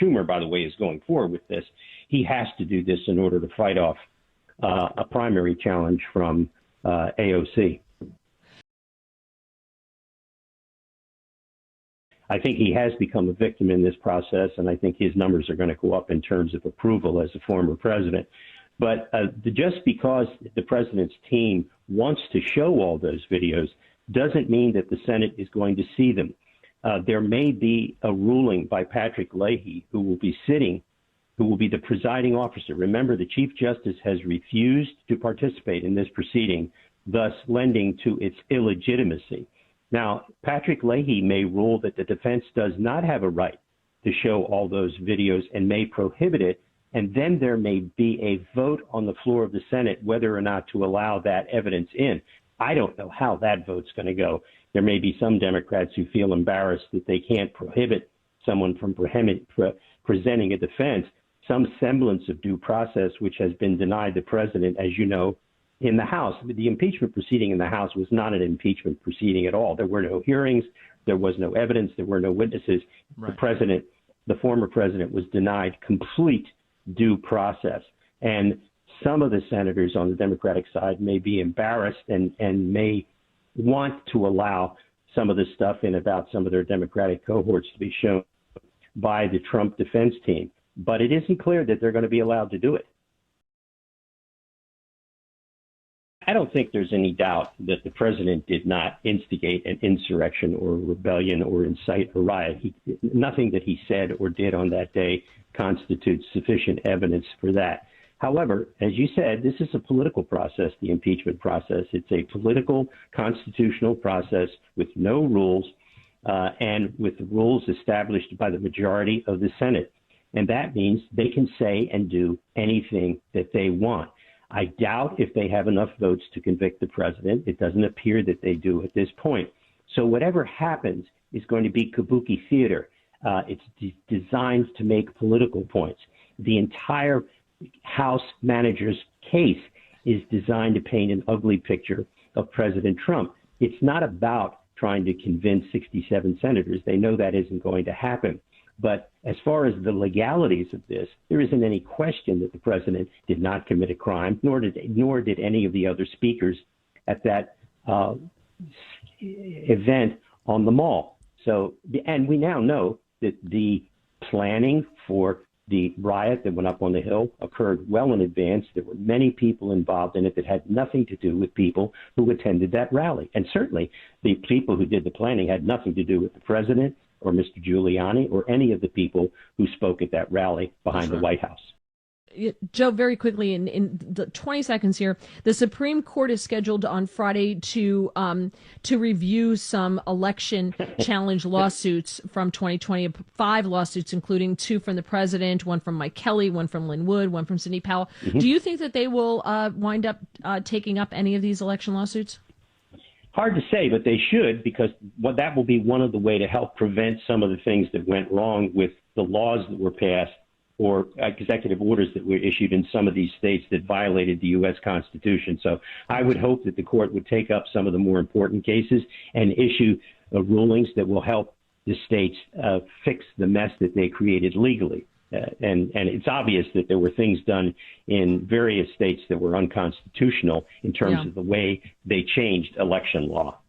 Schumer, by the way, is going forward with this. He has to do this in order to fight off a primary challenge from AOC. I think he has become a victim in this process, and I think his numbers are going to go up in terms of approval as a former president. But just because the president's team wants to show all those videos doesn't mean that the Senate is going to see them. There may be a ruling by Patrick Leahy, who will be the presiding officer. Remember, the Chief Justice has refused to participate in this proceeding, thus lending to its illegitimacy. Now, Patrick Leahy may rule that the defense does not have a right to show all those videos and may prohibit it, and then there may be a vote on the floor of the Senate whether or not to allow that evidence in. I don't know how that vote's going to go. There may be some Democrats who feel embarrassed that they can't prohibit someone from presenting a defense, some semblance of due process, which has been denied the president, as you know, in the House. The impeachment proceeding in the House was not an impeachment proceeding at all. There were no hearings. There was no evidence. There were no witnesses. Right. The former president, was denied complete due process. And some of the senators on the Democratic side may be embarrassed and may want to allow some of the stuff in about some of their Democratic cohorts to be shown by the Trump defense team. But it isn't clear that they're going to be allowed to do it. I don't think there's any doubt that the president did not instigate an insurrection or a rebellion or incite a riot. Nothing that he said or did on that day constitutes sufficient evidence for that. However, as you said, this is a political process, the impeachment process. It's a political constitutional process with no rules and with the rules established by the majority of the Senate. And that means they can say and do anything that they want. I doubt if they have enough votes to convict the president. It doesn't appear that they do at this point. So whatever happens is going to be kabuki theater. It's designed to make political points. The entire House manager's case is designed to paint an ugly picture of President Trump. It's not about trying to convince 67 senators. They know that isn't going to happen. But as far as the legalities of this, there isn't any question that the president did not commit a crime, nor did any of the other speakers at that event on the Mall. So, and we now know that the planning for the riot that went up on the Hill occurred well in advance. There were many people involved in it that had nothing to do with people who attended that rally. And certainly the people who did the planning had nothing to do with the president or Mr. Giuliani or any of the people who spoke at that rally behind the White House. Joe, very quickly, in the 20 seconds here, the Supreme Court is scheduled on Friday to review some election challenge lawsuits from 2020, 5 lawsuits, including 2 from the president, 1 from Mike Kelly, 1 from Lynn Wood, 1 from Sidney Powell. Mm-hmm. Do you think that they will wind up taking up any of these election lawsuits? Hard to say, but they should, because that will be one of the ways to help prevent some of the things that went wrong with the laws that were passed or executive orders that were issued in some of these states that violated the U.S. Constitution. So I would hope that the court would take up some of the more important cases and issue rulings that will help the states fix the mess that they created legally. And it's obvious that there were things done in various states that were unconstitutional in terms of the way they changed election law.